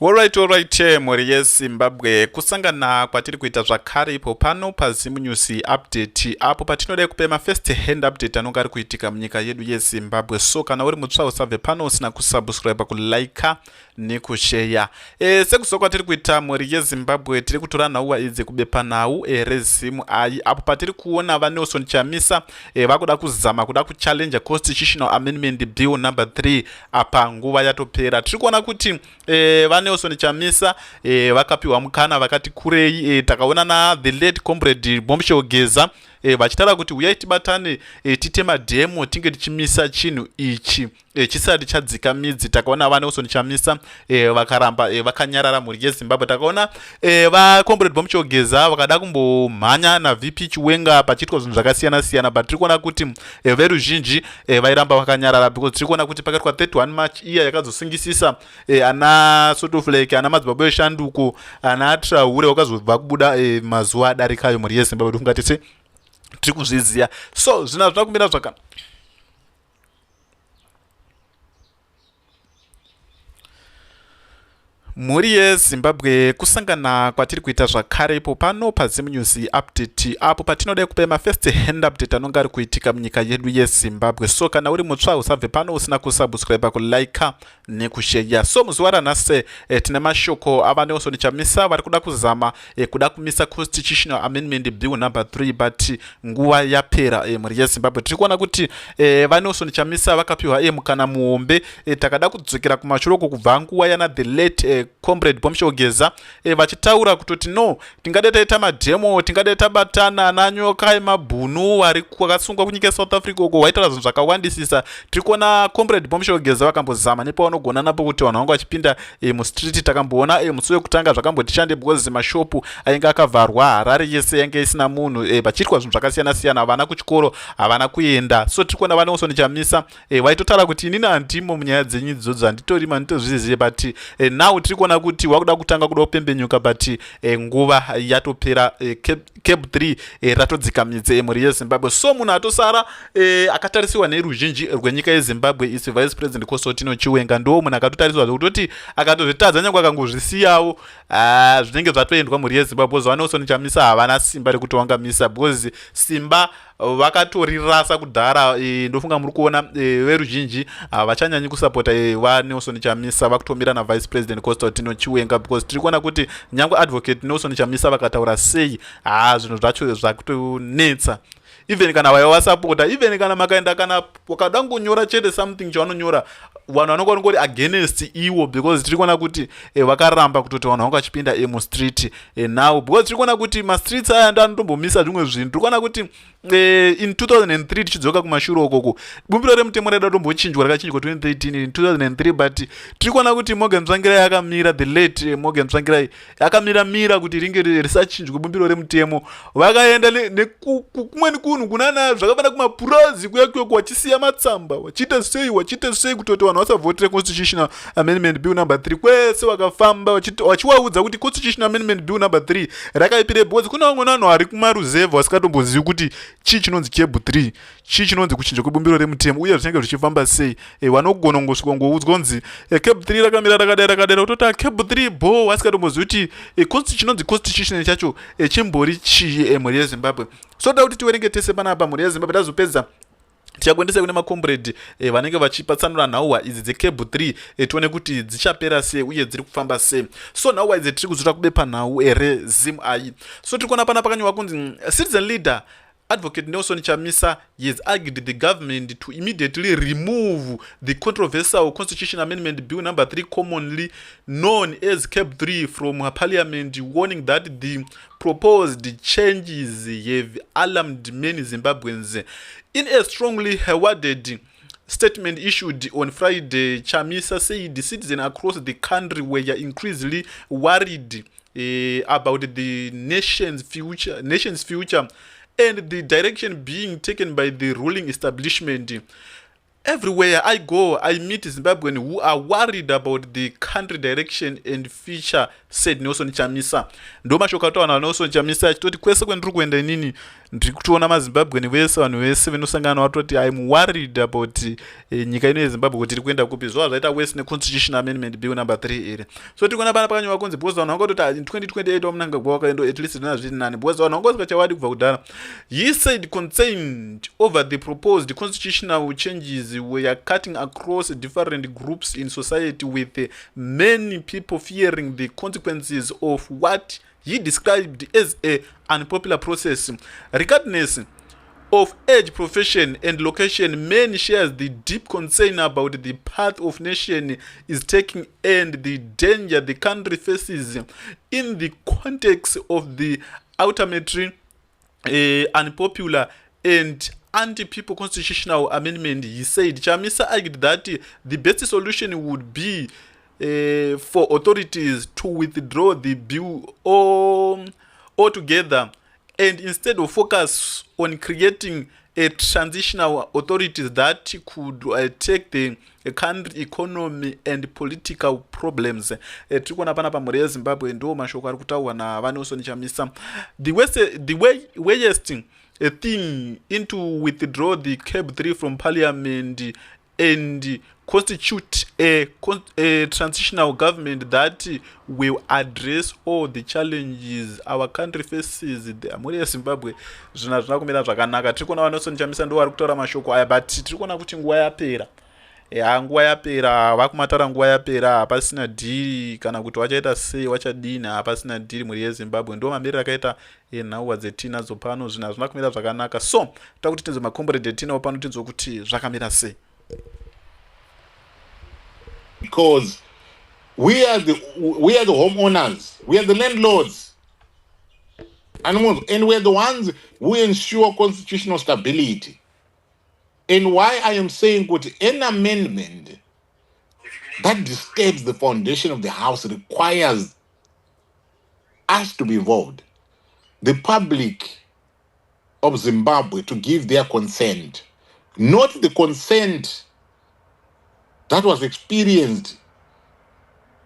Alright, mhuri yeZimbabwe, kusangana kwatiri kuita zvakare ipo pano paZimu News Update, apo patinoda kupa mafirst hand update anonga ari kuitika munyika yedu yeZimbabwe. So kana uri mutsva usabve pano usina kusubscribe, kulika nekushare. Sekuzo kwatiri kuita mhuri yeZimbabwe, tiri kutora nhauwa idzi kubepa nhau reZimu AI, apo patiri kuona vaNelson Chamisa vakuda kuzama kuda kuchallenge Constitutional Amendment Bill number 3 apa nguva yatopera. Tiri kuona kuti vaNelson Chamisa vakapiwa mukana vakati kurei. Takaona na the late comrade Chobvira vachitaura kuti uyai tibatane tite madhemo tinge tichimisa chinhu ichi chisati chadzika midzi. Takaona vaNelson Chamisa vakaramba vakanyarara mhuri yeZimbabwe. Takaona vaComrade Chobvira vakada kumbomhanya naVP Chiwenga pachiitwa zvinhu zvakasiyana siyana, but tiri kuona kuti veruzhinji vairamba vakanyarara because tiri kuona kuti pakati kwa31 March iya yakazosungisisa ana sort of like ana madzibaba eshanduko ana Traore wakazobva kubuda mazuva adarikayo mhuri yeZimbabwe ungati tiri kuzviziva. So zvina zvina kumira zvakanaka. Mhuri yeZimbabwe, kusangana kwatiri kuita zvakare ipo pano paZimu News Update, apo patinoda kupa mafirst hand update anonga ari kuitika munyika yedu yeZimbabwe. So kana uri mutsva usabve pano usina kusubscribe, kulika nekushare. So muzuva ranhasi tine mashoko avaNelson Chamisa vari kuda kuzama kuda kumisa Constitutional Amendment Bill number 3, but nguva yapera mhuri yeZimbabwe. Tiri kuona kuti vaNelson Chamisa vakapiwa mukana muhombe. Takada kudzokera kumashure kubva nguva yana the late comrade Chobvira vachitaura kutoti no, tingade taita madhemo, tingade tabatana nanyoka emabhunu ari kwakasungwa kunyika South Africa uko waitaura zvinhu zvakawandisisa. Tiri kuona comrade Chobvira vakambozama nepavanogona napo kuti vanhu vanga vachipinda mustreet. Takamboona musi wekutanga zvakamboti shande because mashopu ainge akavharwa, Harare yese yange isina munhu, vachiitwa zvinhu zvakasiyana siyana, havana kuchikoro, havana kuenda. So tiri kuona vaNelson Chamisa vaitotaura kuti inini handimo munyaya dzenyu idzodzo, handitorima, handitozvizive, but now tiri kuona kuti wakuda kutanga kuda kupembenyuka, but nguva yatopera. CAB3 ratodzika midzi mhuri yeZimbabwe. So munhu atosara akatarisiwa neruzhinji rwenyika yeZimbabwe is Vice President Chiwenga. Ndo munhu akatotariswa zvekutoti akatozvitadza nyange akangozvisiyawo zvinenge zvatoendwa mhuri yeZimbabwe. vaNelson Chamisa havana simba rekutowangamisa because simba vakatorasa kudhara. Ndofunga muri kuona veruzhinji havachanyanyi kusapota vaNelson Chamisa, vakutomira naVice President Chiwenga because tiri kuona kuti nyange advocate Nelson Chamisa vakataura sei zvinhu zvacho zvakutonetsa. Even kana vaiva vasapota, even kana makaenda kana wakada ngonyora chete something chavanonyora vanhu vanonga ngori against iwo, because tiri kuona kuti vakaramba kutoti vanhu vanga vachipinda mustreet now, because tiri kuona kuti mastreets aya ndo anotombomisa zvimwe zvinhu. Tiri kuona kuti in 2003 tichidzoka kumashure ukoko bumbiro remutemo raida kutombochinjwa, rakachinjwa 2013 in 2003, but tiri kuona kuti Morgan Tsvangirai yakamira, the late Morgan Tsvangirai yakamira kuti ringe risachinjwe bumbiro remutemo. Vakaenda nekumweni kunhu kunana zvakafanana kumapurazi kuyakweko, wachisiya matsamba, wachiita sei kutoti vanhu vasavhotera Constitutional Amendment Bill number 3. Kwese wakafamba wachiwaudza kuti Constitutional Amendment Bill number 3 rakaipire because kuna vamwe vanhu vari kumaruzevha vasikatombozivi kuti chii chinonzi CAB3, chii chinonzi kuchinjwa kwebumbiro remutemo uye zvinenge zvichifamba sei. Vanogona ngosvika ngoudzwa kunzi CAB3 rakamira rakadai kutoti CAB3 bo vasikatombozivi kuti chinonzi constitution chacho chimbori chii mhuri yeZimbabwe. So toda kuti tiwerenge tese panapa mhuri yeZimbabwe, tazopedza tichakuendesa kune makomrade vanenge vachipatsanura nhauwa idzi dzeCAB3 tione kuti dzichapera sei uye dziri kufamba sei. So nhauwa idzi tiri kuzoda kubepa nhau reZimu AI. So tiri kuona pana pakanyorwa kunzi citizen leader Advocate Nelson Chamisa has argued the government to immediately remove the controversial Constitution Amendment Bill number 3, commonly known as CAB3, from her parliament, warning that the proposed changes have alarmed many Zimbabweans. In a strongly worded statement issued on Friday, Chamisa said the citizens across the country were increasingly worried about the nation's future and the direction being taken by the ruling establishment. Everywhere I go, I meet Zimbabweans who are worried about the country direction and future, said Nelson Chamisa. Ndo mashoko atawana Nelson Chamisa achitoti kwese kwendiri kuenda inini ndiri kutoona mazimbabweni vese vanhu vese vinosangana vatoti I'm worried about nyika ino yezimbabwe kuti iri kuenda kupi zvova zvaita wese neconstitutional amendment bill number 3 iri. So tiri kuona pana pakanyorwa kunzi because vanhu vangototi in 2028 wamunangagwa wakaendo at least ndina zviri nani because vanhu vangosvika chawadi kubva kudhara. He said concerned over the proposed constitutional changes were cutting across different groups in society with many people fearing the consequences of what he described as a unpopular process. Regardless of age, profession and location, many shares the deep concern about the path of nation is taking and the danger the country faces in the context of the ultimately unpopular and anti-people constitutional amendment. He said Chamisa argued that the best solution would be for authorities to withdraw the bill altogether and instead of focus on creating a transitional authorities that could take the country economy and political problems. Tiri kuona pana pamhuri yezimbabwe ndo mashoko ari kutaurwa navanelson Chamisa. The wayest thing into withdraw the CAB3 from parliament and constitute a transitional government that will address all the challenges our country faces. Mhuri yezimbabwe zvinhu hazvina kumira zvakanaka. Tiri kuona vanelson Chamisa ndo vari kutaura mashoko aya but tiri kuona kuti nguva yapera. Nguva yapera, vakumataura nguva yapera, hapasina dhiri kana kuti wachaita sei wachadini, hapasina dhiri mhuri yezimbabwe. Ndo mamiriro akaita nhauwa dzetinadzo pano, zvinhu hazvina kumira zvakanaka. So toda kuti tinzwe makomboredi etinawo pano tinzwe kuti zvakamira sei. Because we are the homeowners, we are the landlords, and we are the ones who ensure constitutional stability. And why I am saying that an amendment that disturbs the foundation of the house requires us to be involved, the public of Zimbabwe to give their consent, not the consent that was experienced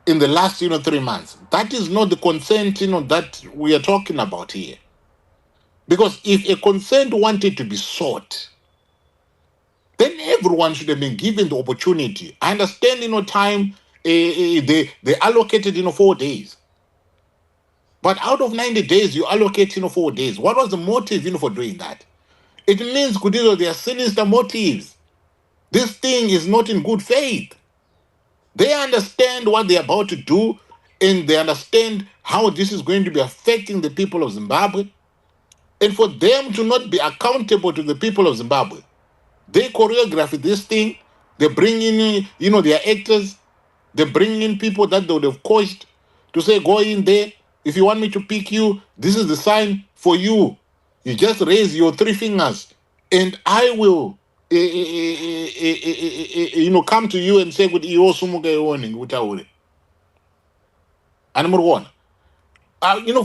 in the last 3 months. That is not the consent that we are talking about here. Because if a consent wanted to be sought, then everyone should have been given the opportunity. I understand time they allocated 4 days. But out of 90 days, you allocate 4 days. What was the motive for doing that? It means there are sinister motives. This thing is not in good faith. They understand what they're about to do, and they understand how this is going to be affecting the people of Zimbabwe. And for them to not be accountable to the people of Zimbabwe, they choreograph this thing. They bring in, their actors. They bring in people that they would have coached to say, go in there. If you want me to pick you, this is the sign for you. You just raise your 3 fingers, and I will come to you and say good warning. And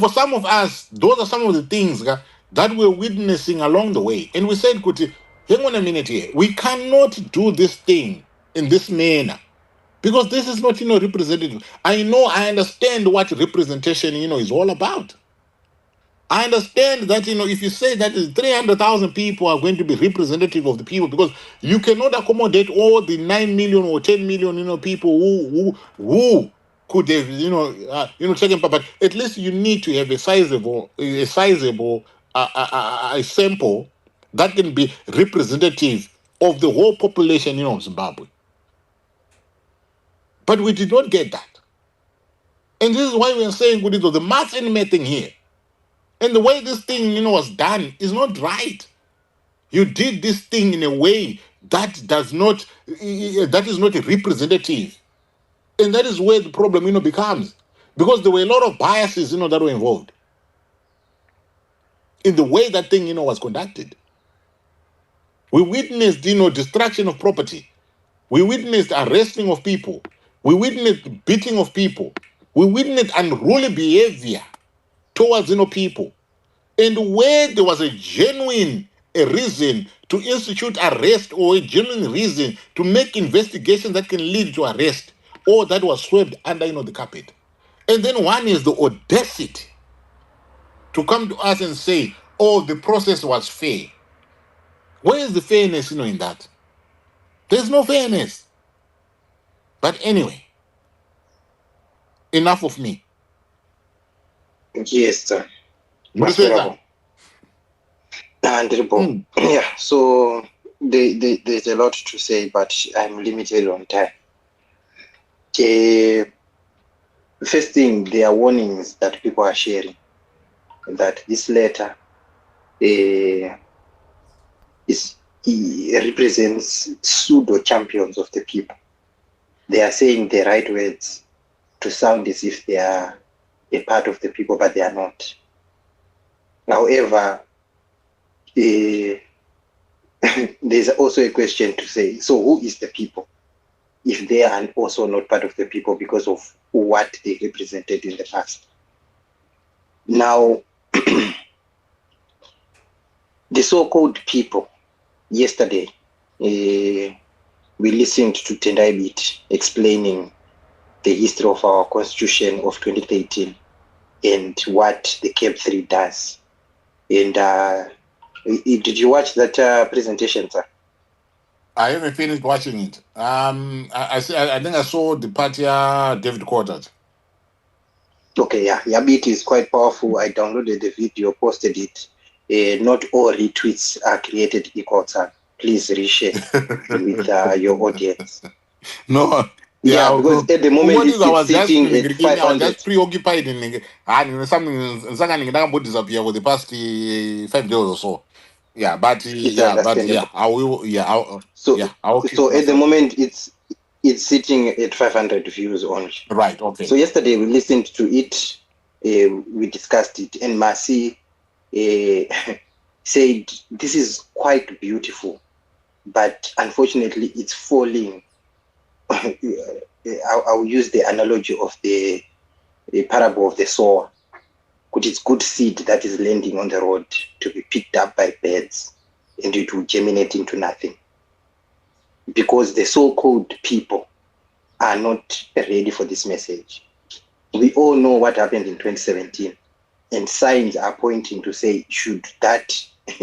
for some of us, those are some of the things that we're witnessing along the way. And we said, hang on a minute here. We cannot do this thing in this manner because this is not representative. I understand what representation is all about. I understand that, if you say that 300,000 people are going to be representative of the people, because you cannot accommodate all the 9 million or 10 million, people who could have, taken part. But at least you need to have a sizable sample that can be representative of the whole population, of Zimbabwe. But we did not get that. And this is why we are saying, the mass enemy thing here. And the way this thing, was done is not right. You did this thing in a way that is not representative. And that is where the problem, becomes. Because there were a lot of biases, that were involved in the way that thing, was conducted. We witnessed, destruction of property. We witnessed arresting of people. We witnessed beating of people. We witnessed unruly behavior towards people. And where there was a genuine reason to institute arrest or a genuine reason to make investigations that can lead to arrest, or that was swept under the carpet. And then one is the audacity to come to us and say, or the process was fair. Where is the fairness, in that? There's no fairness. But anyway, enough of me. Yes, sir. What do you say, sir? Yeah, so there's a lot to say, but I'm limited on time. First thing, there are warnings that people are sharing that this letter represents pseudo champions of the people. They are saying the right words to sound as if they are a part of the people, but they are not. However, there's also a question to say, so who is the people if they are also not part of the people because of what they represented in the past? Now, the so-called people, yesterday, we listened to Tendaibit explaining the history of our constitution of 2013 and what the CAB3 does. And did you watch that presentation, sir? I haven't finished watching it. I think I saw the part David quoted. Okay, yeah. Yabit is quite powerful. I downloaded the video, posted it. Not all retweets are created equal, sir. Please reshare with your audience. No. Yeah, because at the moment it's sitting at 500. I was just preoccupied in something about disappear for the past 5 days or so. Yeah, but I will. So at the moment it's sitting at 500 views only. Right. Okay. So yesterday we listened to it, we discussed it, and Masi said this is quite beautiful, but unfortunately it's falling. I'll use the analogy of the parable of the sower. It's good seed that is landing on the road to be picked up by birds, and it will germinate into nothing. Because the so-called people are not ready for this message. We all know what happened in 2017, and signs are pointing to say, should that,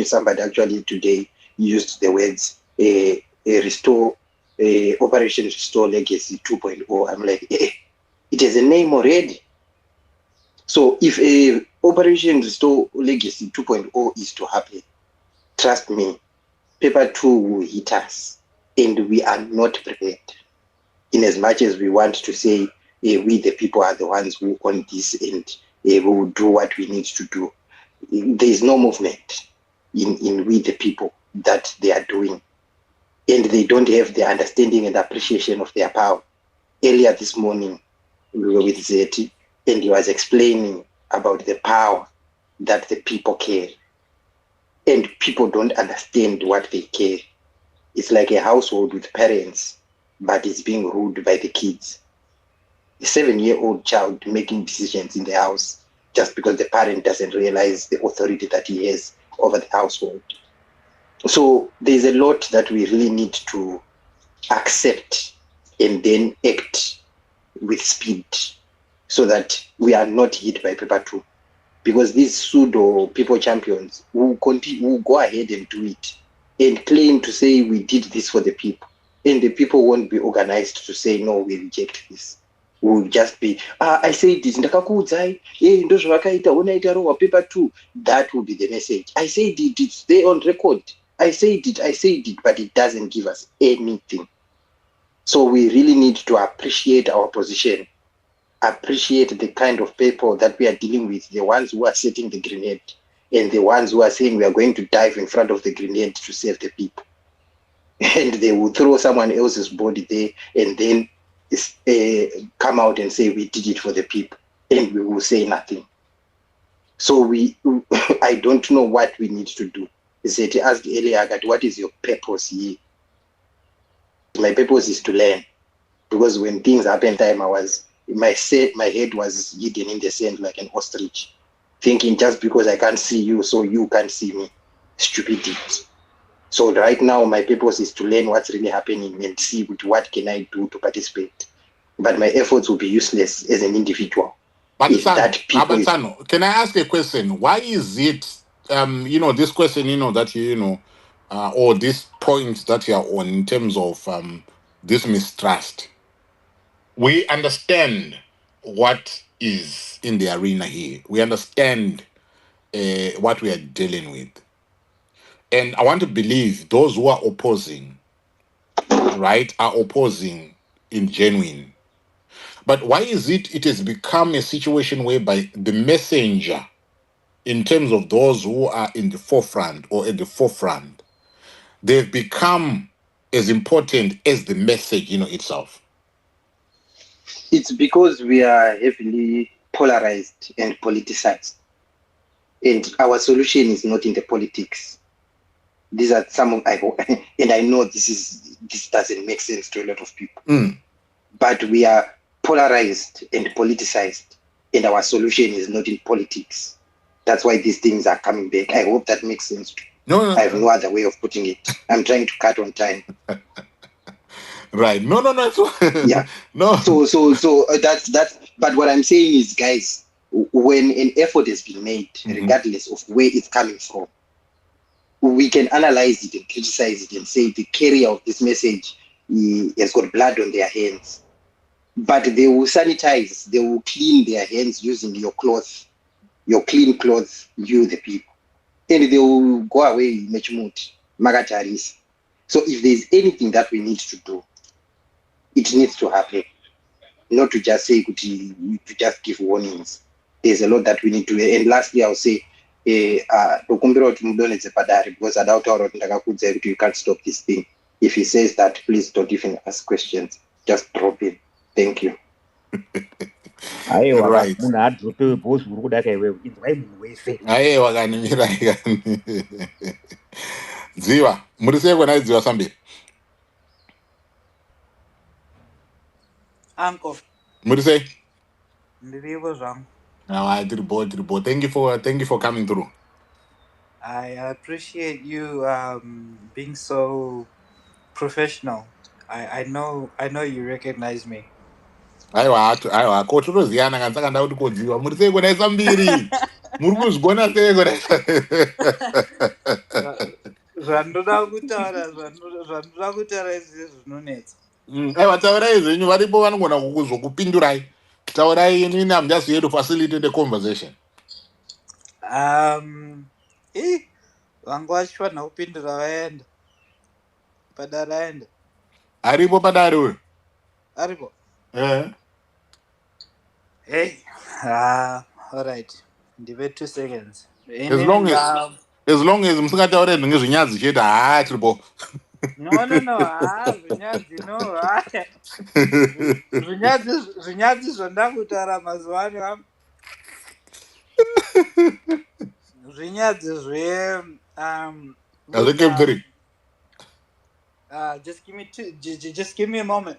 somebody actually today used the words, Operation Restore Legacy 2.0. I'm like, it has a name already. So if Operation Restore Legacy 2.0 is to happen, trust me, paper 2 will hit us, and we are not prepared. In as much as we want to say, we the people are the ones who own this and we will do what we need to do, there is no movement in we the people that they are doing. And they don't have the understanding and appreciation of their power. Earlier this morning, we were with Zeti, and he was explaining about the power that the people carry. And people don't understand what they carry. It's like a household with parents, but it's being ruled by the kids. A 7-year-old child making decisions in the house just because the parent doesn't realize the authority that he has over the household. So there's a lot that we really need to accept and then act with speed so that we are not hit by paper 2. Because these pseudo people champions will go ahead and do it and claim to say we did this for the people. And the people won't be organized to say, no, we reject this. Will just be, I said this, paper 2. That will be the message. I said it, it's there on record. I said it, but it doesn't give us anything. So we really need to appreciate our position, appreciate the kind of people that we are dealing with, the ones who are setting the grenade, and the ones who are saying we are going to dive in front of the grenade to save the people. And they will throw someone else's body there and then come out and say we did it for the people, and we will say nothing. So I don't know what we need to do. Zeti asked earlier, what is your purpose here? My purpose is to learn, because when things happened, my head was hidden in the sand like an ostrich, thinking just because I can't see you, so you can't see me. Stupidity. So right now, my purpose is to learn what's really happening and see what can I do to participate. But my efforts will be useless as an individual. But Sano, can I ask a question? Why is it this question, that or this point that you are on in terms of this mistrust. We understand what is in the arena here. We understand what we are dealing with. And I want to believe those who are opposing, right, are opposing in genuine. But why is it has become a situation whereby the messenger, in terms of those who are in the forefront or at the forefront, they've become as important as the message, itself? It's because we are heavily polarized and politicized. And our solution is not in the politics. These are some of and I know this doesn't make sense to a lot of people. But we are polarized and politicized, and our solution is not in politics. That's why these things are coming back. I hope that makes sense. No, I have no other way of putting it. I'm trying to cut on time. Right. No. Yeah. No. So that's. But what I'm saying is, guys, when an effort has been made, regardless of where it's coming from, we can analyze it and criticize it and say the carrier of this message has got blood on their hands. But they will sanitize, they will clean their hands using your cloth, your clean clothes, you the people. And they will go away, magataris. So if there's anything that we need to do, it needs to happen. Not to just say, to just give warnings. There's a lot that we need to do. And lastly, I'll say, because I doubt you can't stop this thing. If he says that, please don't even ask questions. Just drop in. Thank you. Right. Ziwa, murise when I ziwa sambi. Uncle. Murise. Now I did both. Thank you for coming through. I appreciate you being so professional. I know you recognize me. Aiwa kotoziana kansaka ndauti kodziwa muri sei kona isambiri muri kuzigona sei kona zvandoda kutaura izvi zvinonetsa. Aiwa taurai zvenyu varipo vanogona kuzokupindurai. Taurai, inini I'm just here to facilitate the conversation. Vanga vachifanira kupindura vaenda padare aenda Aripo padare uyu aripo. Hey. All right. Ndive 2 seconds. As long as musingataure zvinenge zvinyadzi chete tiripo. No. Zvinyadzi no. Zvinyadzi zvandakutaura mazuva ano. Zvinyadzi zve CAB3. Just give me a moment.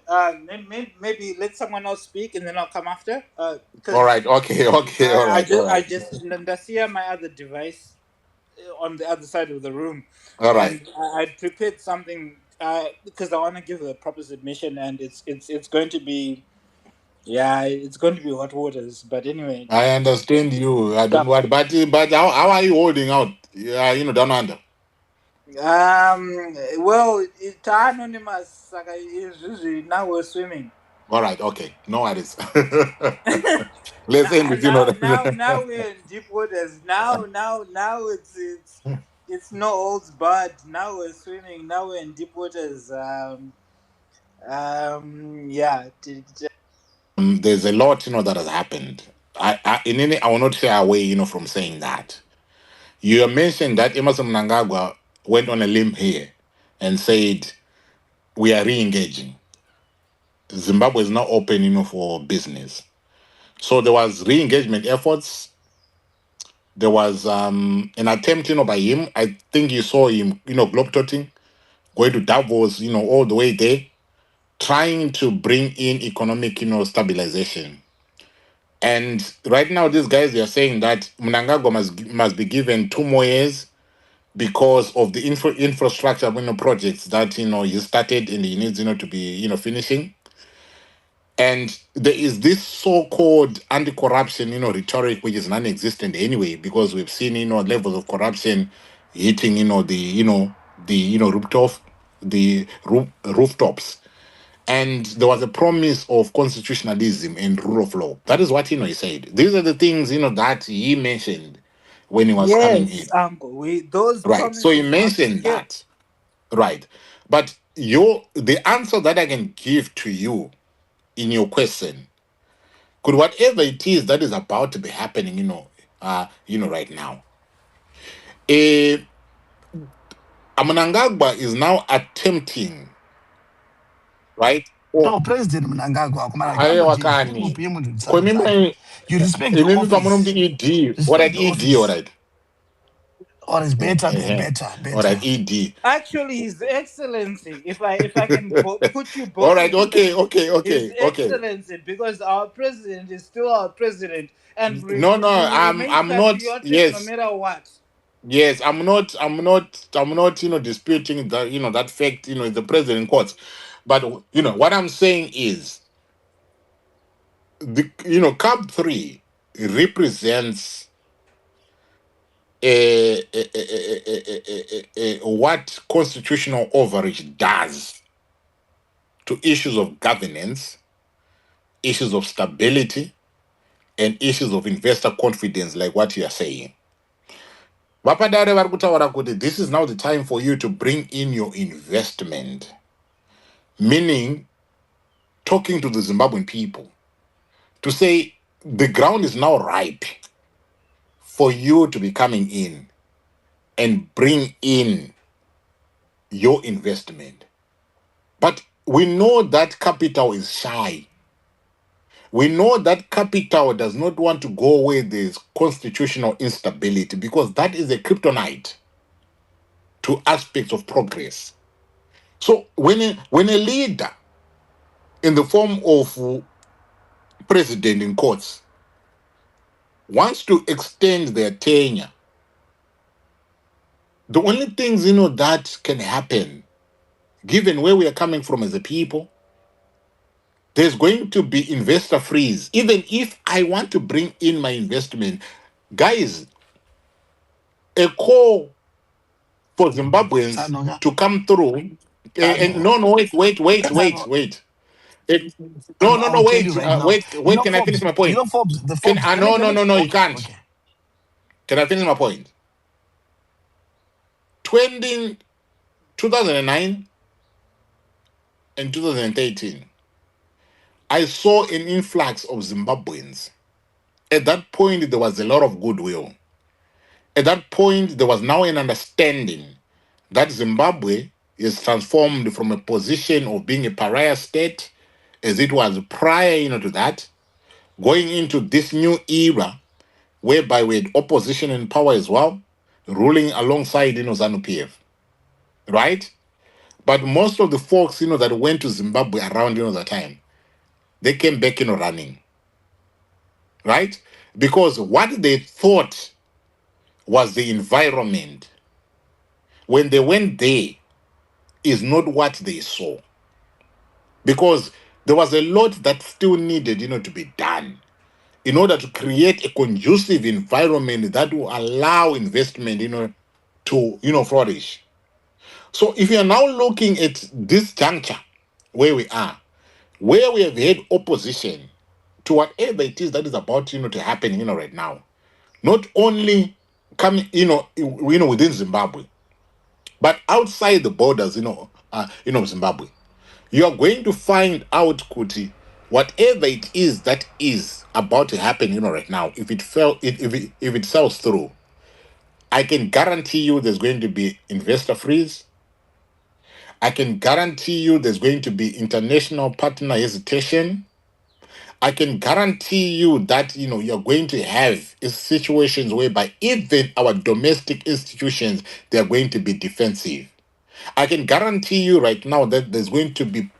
Maybe let someone else speak and then I'll come after. All right. Okay. All right. I just see my other device on the other side of the room. All right. And I prepared something because I want to give a proper submission, and it's going to be. Yeah, it's going to be hot waters. But anyway, I understand you. I don't want, but how are you holding out? Yeah, down under. Well, it's anonymous. Now we're swimming. All right. Okay. No worries. Let's end with now we're in deep waters. Now it's no holds barred. Now we're swimming. Now we're in deep waters. Yeah. There's a lot, that has happened. I will not shy away, from saying that. You mentioned that Emerson Mnangagwa went on a limb here and said, we are re-engaging. Zimbabwe is now open, for business. So there was re-engagement efforts. There was an attempt, by him. I think you saw him, globetrotting, going to Davos, all the way there, trying to bring in economic, stabilization. And right now, these guys, are saying that Mnangagwa must be given 2 more years because of the infrastructure, projects that, he started and he needs, to be, finishing. And there is this so-called anti-corruption, rhetoric, which is non-existent anyway, because we've seen, levels of corruption hitting, rooftops. And there was a promise of constitutionalism and rule of law. That is what, he said. These are the things, that he mentioned when he was coming in. Yes, Uncle. Those Right. So he promises must be mentioned kept. that. Right. But the answer that I can give to you in your question, could whatever it is that is about to be happening, right now, Mnangagwa is now attempting, right? No, President Mnangagwa, Aye, wakani. Kwa you respect the mimi pamoja office. mdi ED, all Respect right, the ED, all office. right. Or it's better, Eh, better. All right, ED. Actually, His Excellency, if I can put you All both right, in place, His okay. Excellency, because our president is still our president, and No, we will remain I'm not. patriotic no Yes, matter what. yes, I'm not. Disputing that. That fact. The president quotes, but what I'm saying is the CAB3 represents what constitutional overreach does to issues of governance, issues of stability, and issues of investor confidence, like what you are saying. Vapadare vari kutaura kuti this is now the time for you to bring in your investment, meaning talking to the Zimbabwean people to say the ground is now ripe for you to be coming in and bring in your investment. But we know that capital is shy. We know that capital does not want to go where there's constitutional instability, because that is a kryptonite to aspects of progress. So when a leader in the form of president in courts wants to extend their tenure, the only things that can happen, given where we are coming from as a people, there's going to be investor freeze. Even if I want to bring in my investment, guys, a call for Zimbabweans to come through. And no, wait. No, I'll tell you wait, right now. wait. Can I finish my point? Forbes, the Can Forbes. no, you can't. Okay. Can I finish my point? 2009 and 2013, I saw an influx of Zimbabweans. At that point, there was a lot of goodwill. At that point, there was now an understanding that Zimbabwe is transformed from a position of being a pariah state, as it was prior, to that, going into this new era, whereby we had opposition in power as well, ruling alongside, ZANU-PF, right? But most of the folks, that went to Zimbabwe around, that time, they came back, running, right? Because what they thought was the environment, when they went there, is not what they saw. Because there was a lot that still needed, to be done in order to create a conducive environment that will allow investment, to, flourish. So if you are now looking at this juncture where we are, where we have had opposition to whatever it is that is about, to happen, right now, not only coming, within Zimbabwe, but outside the borders, Zimbabwe, you are going to find out, Kuti, whatever it is that is about to happen, right now, if it sells through, I can guarantee you there's going to be investor freeze. I can guarantee you there's going to be international partner hesitation. I can guarantee you that, you're going to have situations whereby even our domestic institutions, they're going to be defensive. I can guarantee you right now that there's going to be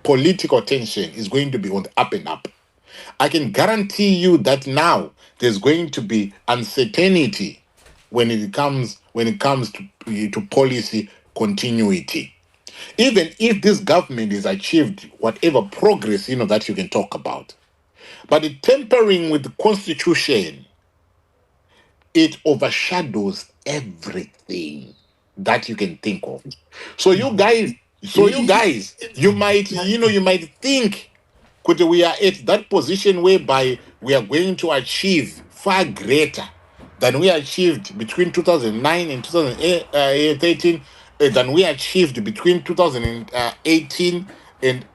political tension is going to be on the up and up. I can guarantee you that now there's going to be uncertainty when it comes to policy continuity. Even if this government has achieved whatever progress, that you can talk about, but the tampering with the constitution, it overshadows everything that you can think of. So you guys, you might, you might think could we are at that position whereby we are going to achieve far greater than we achieved between 2009 and 2013, than we achieved between 2018 and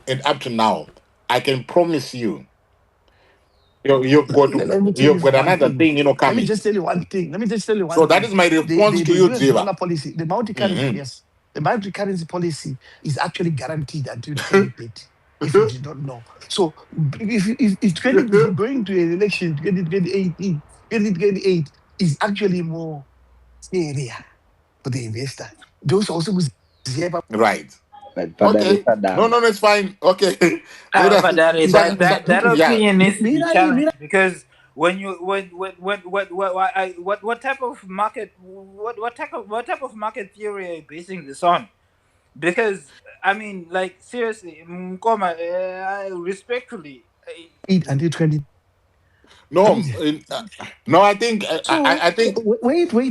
and up to now. I can promise you, you've got Let me tell you you've got one another thing. thing Let me coming. just tell you one thing. So that is my response to The you, US Ziva. dollar policy, the multi-currency, Mhm. yes, the multi-currency policy is actually guaranteed until 2030. If you did not know, so if we're going to an election 2018, 2028 is actually more area for the investor. Those also was Right. But Okay. No, it's fine. Okay. Padari, that Yeah. opinion needs to be challenged because when you what type of market what type of market theory are you basing this on? Because I mean, like seriously, Mkoma, respectfully, until 20. No, no, I think So I think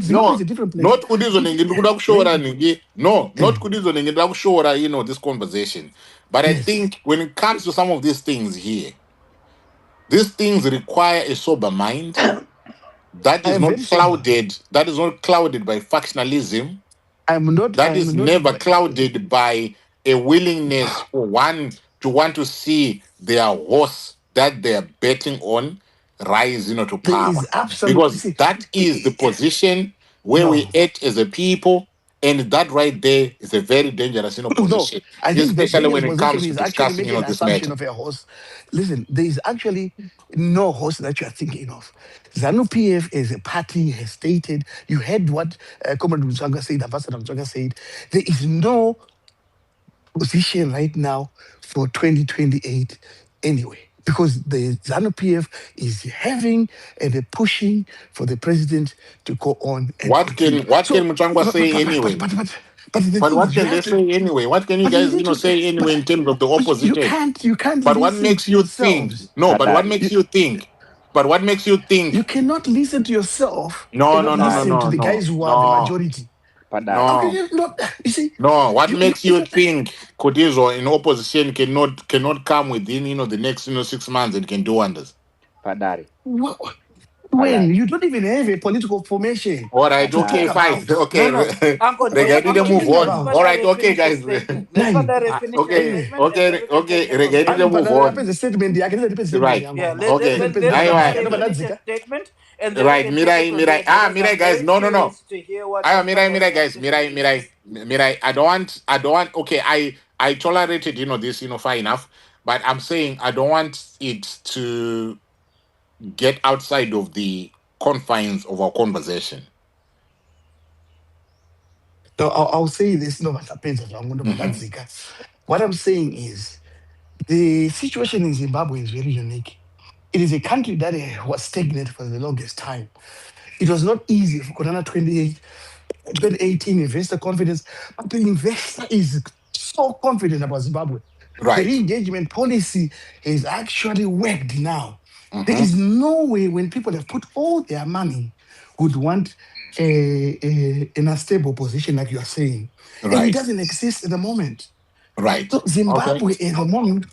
Zimbabwe is no, a different place. not kudizoningi ndikuda kushora ningi. No, not kudizoningi ndikuda kushora, this conversation. But I Yes, think when it comes to some of these things here, these things require a sober mind that I is am not very sober. clouded, by factionalism, I that am is not. never clouded by a willingness for one to want to see their horse that they are betting on rise, to There power. is absolutely. Because See, that is the position where we no, at as a people, and that right there is a very dangerous, no. position, I think the especially dangerous when it position comes to is actually discussing, making an this assumption matter. of a horse. Listen, there is actually no horse that you are thinking of. ZANU PF as a party has stated. You heard what Comrade Mtswanga said, Ambassador Mtswanga said. There is no position right now for 2028 anyway, because the ZANU PF is having and they're pushing for the president to go on and What continue. can So, Muchangwa say anyway? but the But thing what is, you can they have to. say anyway? What can you But you guys, need to. say But anyway in terms of the you opposition? can't But what listen makes to you think? yourselves. No, but what Padari, makes You you think? But what makes you you think? cannot listen to yourself No, and no, not no, no, Padari, listen to no, the no, guys who are the no, majority. Padari. How can no, you not? You see, no. What you makes it's you not, think Kotizo in opposition cannot come within the next 6 months and can do wonders? Padari. when you don't even have a political formation All right, to talk okay, Padari. fine, about. okay. no, no, Uncle, What Reggae are you didn't move talking on. let about? All right, Padari okay, finish his guys. statement. Let Nine. Padari finish his Okay, Anyway, statement, and then we can take it from Reggae there. didn't move on. the statement. I can the statement. Right. Yeah, Okay. let Anyway, Padari finish his statement, and then we right. can take it from there because Mirai, I'm guys. very No, no, no. curious to hear what Mirai, Padari has guys. to say. Mirai. I don't want. Okay, I tolerated, this, far enough, but I'm saying I don't want it to get outside of the confines of our conversation. So I'll say this. No, but Mhm. what I'm saying is the situation in Zimbabwe is very unique. It is a country that was stagnant for the longest time. It was not easy for Corona 2018 investor confidence, but the investor is so confident about Zimbabwe. The Right. re-engagement policy has actually worked now. There Mhm. is no way when people have put all their money would want in a stable position like you are saying. And it Right. doesn't exist at the moment. Right. So Okay. Zimbabwe at the moment,